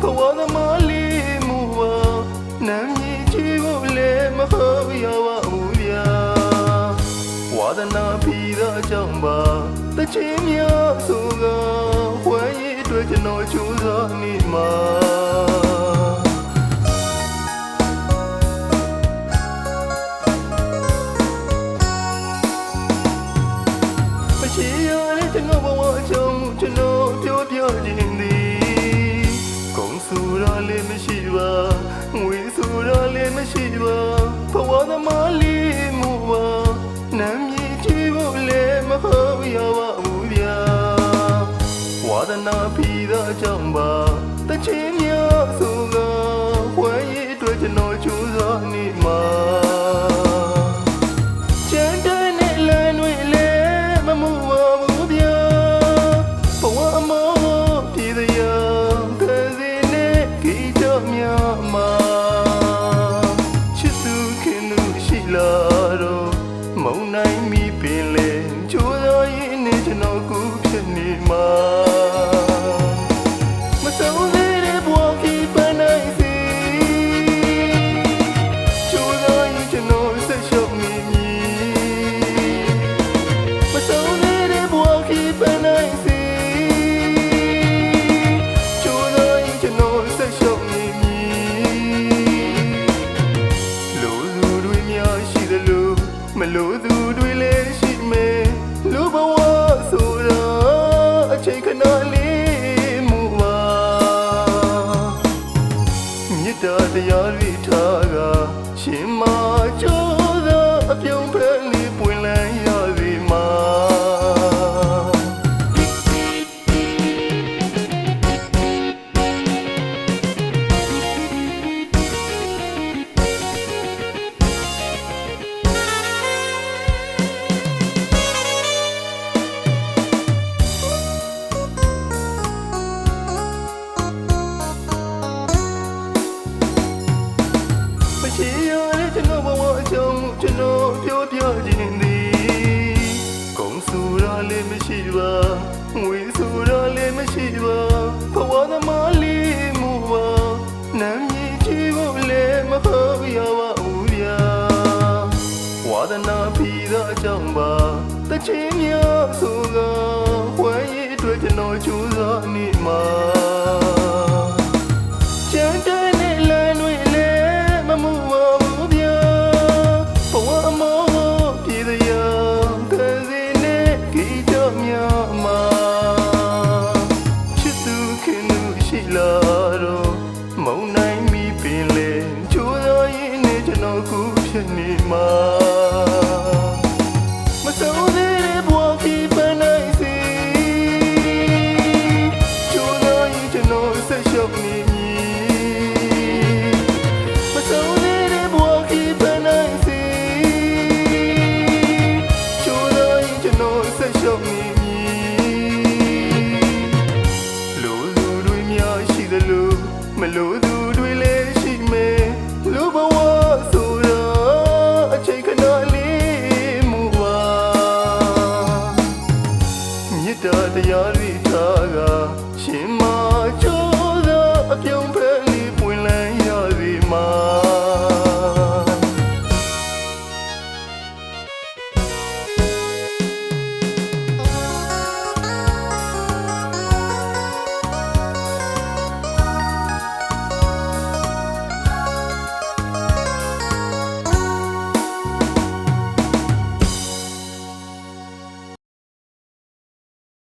ဘဝသမားလေးမူပါနာမည်ကြီးဖို့လည်းမဟုတ်ရပါဘူးဗျာဝါဒနာပြီးတော့ကြောင့်ပါတချင်းများဆိုကဝမ်းရည်အတွက်ကျွန်တော်ကြိုးစားနေမှာမရှိရတဲ့ကျွန်တော်ဘဝအကြောင်းကျွန်တော်ပြောပြခြင်းသည်ကုန်ဆူရလည်းမရှိပါငွေဆူရလည်းမရှိပါဘဝသမားလေးမူပါနာမည်ကြီးဖို့လည်းမဟုတ်ရပါဘူးဗျာဝါဒနာပြီးတော့ကြောင့်ပါတချင်းများဆိုကဝမ်းရည်အတွက်ကျွန်တော်ကြိုးစားနေမှာချမ်းတဲ့နဲ့လမ်းတွေလည်းမမှုပါဘူးဗျာဘဝအမောပြည်တရားကစီနဲ့ခိကြများမှာချစ်သူခင်သူရှိလာတော့မုံနိုင်မိပင်လေကြိုးစားရင်းနဲ့ကျွန်တော်ကူဖြစ်နေမှာမဆုံးသေးတဲ့ဘဝကြီးပန်းနိုင်စီကြိုးစားရင်းကျွန်တော်ဆက်ရှုပ်နေမည်မဆုံးသေးတဲ့ဘဝကြီးပန်းနိုင်စီကြိုးစားရင်းကျွန်တော်ဆက်ရှုပ်နေမည်လိုသူတွေများရှိသလိုမလိုသူတွေလည်းရှိမယ်လူဘဝဆိုတာအချိန်ခဏလေးမူပါမေတ္တာတရားတွေထားကရှင်မကြိုးစားအပြုံးဖက်လေးပွင့်လန်းရစေမှာရှိရတဲ့ကျွန်တော်ဘဝအကြောင်းကျွန်တော်ပြောပြခြင်းသည်ကုန်ဆူရလည်းမရှိပါငွေဆူရလည်းမရှိပါဘဝသမားလေးမူပါနာမည်ကြီးဖို့လည်းမဟုတ်ရပါဘူးဗျာဝါဒနာပြီးတော့အကြောင်းပါတချင်းများဆိုကဝမ်းရည်အတွက်ကျွန်တော်ကြိုးစားနေမှာချမ်းတဲ့နဲ့လမ်းတွေလည်းမမှုပါဘူးဗျာဘဝအမောပြည်တရားကစီနဲ့ခိကြများမှာချစ်သူခင်သူရှိလာတော့မုံနိုင်မိပင်လေကြိုးစားရင်းနဲ့ကျွန်တော်ကူဖြစ်နေမှာမဆုံးသေးတဲ့ဘဝကြီးပန်းနိုင်စီကြိုးစားရင်းကျွန်တော်ဆက်ရှုပ်နေမည်မဆုံးသေးတဲ့ဘဝကြီးပန်းနိုင်စီကြိုးစားရင်းကျွန်တော်ဆက်ရှုပ်နေမည်လိုသူတွေများရှိသလိုမလိုသူတွေလည်းရှိမယ်လူဘဝဆိုတာအချိန်ခဏလေးမူပါမေတ္တာတရားတွေထားကရှင်မ